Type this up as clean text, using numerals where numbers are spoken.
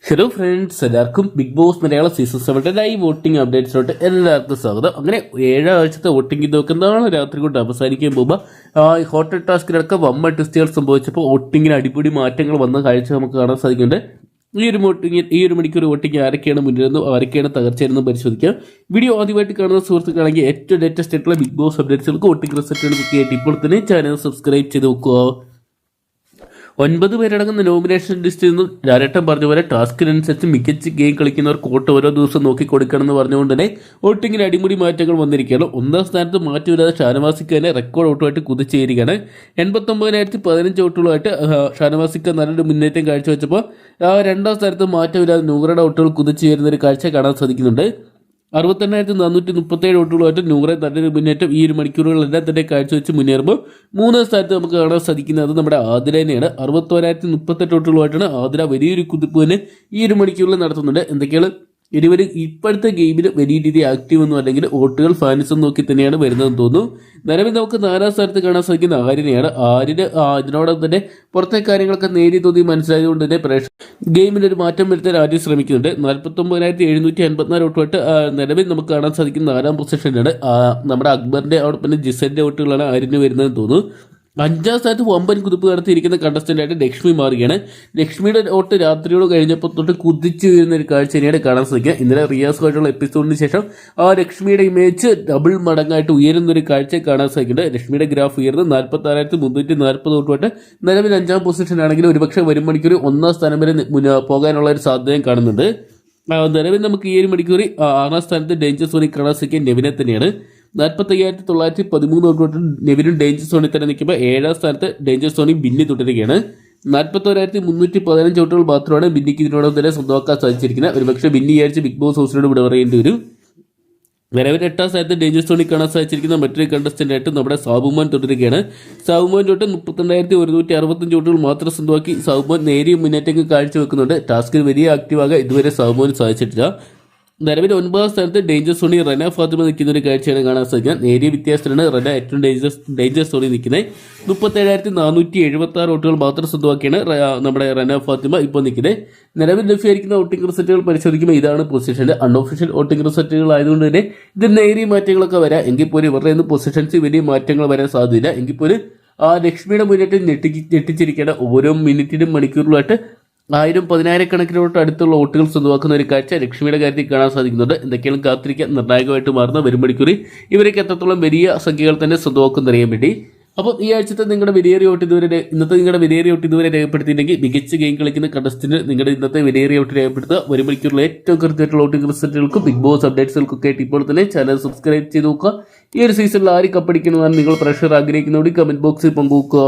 Hello friends, എല്ലാവർക്കും Big Boss Malayalam season 7 live voting അപ്ഡേറ്റ്സിലോട്ട് എല്ലാവർക്കും സ്വാഗതം. അങ്ങനെ 7 ആഴ്ചത്തെ വോട്ടിംഗ് ഇതൊക്കെ നാളെ രാത്രി കൊണ്ട് അവസാനിക്കാൻ പോകുമ്പോൾ ഹോട്ടൽ ടാസ്കിലൊക്കെ വമ്പൻ ടെസ്റ്റുകൾ സംഭവിച്ചപ്പോൾ വോട്ടിങ്ങിന് അടിപൊളി മാറ്റങ്ങൾ വന്ന കാഴ്ച നമുക്ക് കാണാൻ സാധിക്കുന്നുണ്ട്. ഈ ഒരു മണിക്കൂർ വോട്ടിംഗ് ആരൊക്കെയാണ് മുന്നിലെന്നും ആരൊക്കെയാണ് തകർച്ചയെന്നും പരിശോധിക്കാം. വീഡിയോ ആദ്യമായിട്ട് കാണുന്ന സുഹൃത്തുക്കളാണെങ്കിൽ ഏറ്റവും ലേറ്റസ്റ്റ് ആയിട്ടുള്ള ബിഗ് ബോസ് അപ്ഡേറ്റ്സുകൾക്ക് വോട്ടിംഗ് റിസൾട്ടുകൾക്ക് ആയിട്ട് ഇപ്പോൾ തന്നെ ചാനൽ സബ്സ്ക്രൈബ് ചെയ്ത് നോക്കുക. 9 പേരടങ്ങുന്ന നോമിനേഷൻ ലിസ്റ്റിൽ നിന്നും രാരേട്ടൻ പറഞ്ഞ പോലെ ടാസ്കിനനുസരിച്ച് മികച്ച ഗെയിം കളിക്കുന്നവർക്ക് വോട്ട് ഓരോ ദിവസം നോക്കി കൊടുക്കണമെന്ന് പറഞ്ഞുകൊണ്ട് തന്നെ വോട്ടിങ്ങിന് അടിമുടി മാറ്റങ്ങൾ വന്നിരിക്കുകയാണ്. 1ാം സ്ഥാനത്ത് മാറ്റമില്ലാതെ ഷാനവാസിക്ക് തന്നെ റെക്കോർഡ് വോട്ടുമായിട്ട് കുതിച്ചേരുകയാണ്. 89,015 വോട്ടുകളുമായിട്ട് ഷാനവാസിക്ക് നല്ലൊരു മുന്നേറ്റം കാഴ്ചവെച്ചപ്പോൾ 2ാം സ്ഥാനത്ത് മാറ്റമില്ലാതെ നൂറയുടെ വോട്ടുകൾ കുതിച്ചു ഒരു കാഴ്ച കാണാൻ സാധിക്കുന്നുണ്ട്. 68,437 വോട്ടുകളുമായിട്ട് നൂറെ നല്ലൊരു മുന്നേറ്റം ഈ ഒരു മണിക്കൂറുകളെല്ലാം തന്നെ കാഴ്ചവെച്ച് മുന്നേറുമ്പോൾ 3ാം സ്ഥാനത്ത് നമുക്ക് കാണാൻ സാധിക്കുന്നത് നമ്മുടെ ആതിര തന്നെയാണ്. 61,038 വോട്ടുകളുമായിട്ടാണ് ആതിര വലിയൊരു കുതിപ്പ് തന്നെ ഈ ഒരു മണിക്കൂറിൽ നടത്തുന്നുണ്ട്. എന്തൊക്കെയാണ് ഇരുവരും ഇപ്പോഴത്തെ ഗെയിമിൽ വലിയ രീതിയിൽ ആക്റ്റീവ് ഒന്നും അല്ലെങ്കിൽ വോട്ടുകൾ ഫാൻസും നോക്കി തന്നെയാണ് വരുന്നതെന്ന് തോന്നുന്നു. നിലവിൽ നമുക്ക് 4ാം സ്ഥാനത്ത് കാണാൻ സാധിക്കുന്ന ആര്യനെയാണ്. ആര്യന് ഇതിനോടൊപ്പം തന്നെ പുറത്തെ കാര്യങ്ങളൊക്കെ നേരി തോന്നി മനസ്സിലായതുകൊണ്ട് തന്നെ ഗെയിമിൽ ഒരു മാറ്റം വരുത്താൻ ആദ്യം ശ്രമിക്കുന്നുണ്ട്. 49,754 വോട്ടുമായിട്ട് നിലവിൽ നമുക്ക് കാണാൻ സാധിക്കുന്ന 4ാം പൊസിഷനിലാണ് നമ്മുടെ അക്ബറിന്റെ അവിടെ പിന്നെ ജിസന്റെ വോട്ടുകളാണ് ആര്യന് വരുന്നതെന്ന് തോന്നുന്നു. 5ാം സ്ഥാനത്ത് വമ്പൻ കുതിപ്പ് നടത്തിയിരിക്കുന്ന കണ്ടസ്റ്റന്റായിട്ട് ലക്ഷ്മി മാറുകയാണ്. ലക്ഷ്മിയുടെ വോട്ട് രാത്രിയോട് കഴിഞ്ഞപ്പോൾ തൊട്ട് കുതിച്ചു വരുന്ന ഒരു കാഴ്ച തന്നെയാണ് കാണാൻ സാധിക്കുക. ഇന്നലെ റിയാസുമായിട്ടുള്ള എപ്പിസോഡിന് ശേഷം ലക്ഷ്മിയുടെ ഇമേജ് ഡബിൾ മടങ്ങായിട്ട് ഉയരുന്ന ഒരു കാഴ്ച കാണാൻ സാധിക്കുന്നുണ്ട്. ലക്ഷ്മിയുടെ ഗ്രാഫ് ഉയർന്ന് 46,340 വോട്ടുമായിട്ട് നിലവിൽ 5ാം പൊസിഷനാണെങ്കിലും ഒരുപക്ഷെ വരും മണിക്കൂർ 1ാം സ്ഥാനം വരെ പോകാനുള്ള ഒരു സാധ്യതയും കാണുന്നുണ്ട്. നിലവിൽ നമുക്ക് ഈ ഒരു മണിക്കൂർ 6ാം സ്ഥാനത്ത് ഡേഞ്ചർ സോണി കാണാൻ സാധിക്കുക നെവിനെ തന്നെയാണ്. 45,913 വോട്ട് നെവിനും ഡേഞ്ചർ സോണിൽ തന്നെ നിൽക്കുമ്പോൾ 7ാം സ്ഥാനത്ത് ഡേഞ്ചർ സോണി ബിന്നി തുടരുകയാണ്. 41,315 വോട്ടുകൾ മാത്രമാണ് ബിന്നിക്ക് ഇതിനോടൊപ്പം തന്നെ സ്വന്തമാക്കാൻ സാധിച്ചിരിക്കുന്നത്. ഒരുപക്ഷെ ബിന്നി വിചാരിച്ച് ബിഗ് ബോസ് ഹൗസിനോട് വിട പറയേണ്ടി വരും. നിലവിൽ 8ാം സ്ഥാനത്ത് ഡേഞ്ചർ സോണിൽ കാണാൻ സാധിച്ചിരിക്കുന്ന മറ്റൊരു കണ്ടസ്റ്റന്റായിട്ട് നമ്മുടെ സാബുമോൻ തുടരുകയാണ്. സാബുമോൻ തൊട്ട് 32,165 വോട്ടുകൾ മാത്രം സ്വന്തമാക്കി സാബുമോൻ നേരിയ മുന്നേറ്റങ്ങൾ കാഴ്ചവെക്കുന്നുണ്ട്. ടാസ്കിൽ വലിയ ആക്റ്റീവാകാൻ ഇതുവരെ സാബുമോൻ സാധിച്ചിട്ടില്ല. നിലവിൽ 9ാം സ്ഥാനത്ത് ഡേഞ്ചർ സോണി റന ഫാത്തിമ നിൽക്കുന്ന ഒരു കാഴ്ചയാണ് കാണാൻ സാധിക്കുക. നേരിയ വ്യത്യാസത്തിലാണ് റന ഏറ്റവും ഡേഞ്ചർ സോണി നിൽക്കുന്നത്. 37,476 വോട്ടുകൾ മാത്രം സ്വന്തമാക്കിയാണ് നമ്മുടെ റന ഫാത്തിമ ഇപ്പോൾ നിൽക്കുന്നത്. നിലവിൽ ലഭ്യമായിരിക്കുന്ന വോട്ടിംഗ് റിസൾട്ടുകൾ പരിശോധിക്കുമ്പോൾ ഇതാണ് പൊസിഷൻ. അൺഒഫീഷ്യൽ വോട്ടിംഗ് റിസൾട്ടുകൾ ആയതുകൊണ്ട് തന്നെ ഇതിൽ നേരിയ മാറ്റങ്ങളൊക്കെ വരാം. എങ്കിൽ പോലും ഇവരുടെ ഒന്നും പൊസിഷൻസ് വലിയ മാറ്റങ്ങൾ വരാൻ സാധ്യതയില്ല. എങ്കിൽ പോലും ലക്ഷ്മിയുടെ മുന്നേറ്റം ഞെട്ടിച്ചിരിക്കേണ്ട ഓരോ മിനിറ്റിനും മണിക്കൂറിലുമായിട്ട് 1000, 10,000 അടുത്തുള്ള വോട്ടുകൾ സ്വന്തമാക്കുന്ന ഒരു കാഴ്ച ലക്ഷ്മിയുടെ കാര്യത്തിൽ കാണാൻ സാധിക്കുന്നുണ്ട്. എന്തൊക്കെയാണ് കാത്തിരിക്കാൻ നിർണായകമായിട്ട് മാറുന്ന വരും മണിക്കൂറിൽ ഇവരൊക്കെ എത്രത്തോളം വലിയ സംഖ്യകൾ തന്നെ സ്വന്തമാക്കുന്നറിയാൻ വേണ്ടി. അപ്പോൾ ഈ ആഴ്ചത്തെ നിങ്ങളുടെ വിലയേറിയ വോട്ട് ഇതുവരെ രേഖപ്പെടുത്തിയിട്ടുണ്ടെങ്കിൽ മികച്ച ഗെയിം കളിക്കുന്ന കണ്ടസ്റ്റന്റ് നിങ്ങളുടെ ഇന്നത്തെ വിലയേറിയ വോട്ട് രേഖപ്പെടുത്തുക. വരും മണിക്കൂറിൽ ഏറ്റവും കൃത്യമായിട്ടുള്ള വോട്ടിംഗ് റിസൾട്ടുകൾക്കും ബിഗ് ബോസ് അപ്ഡേറ്റ്സുകൾക്കൊക്കെ ആയിട്ട് ഇപ്പോൾ തന്നെ ചാനൽ സബ്സ്ക്രൈബ് ചെയ്ത് നോക്കുക. ഈ ഒരു സീസണിൽ ആര് കപ്പടിക്കണമെന്നാണ് നിങ്ങൾ പ്രഷർ ആഗ്രഹിക്കുന്നതോടെ കമന്റ് ബോക്സിൽ പങ്കുവെക്കുക.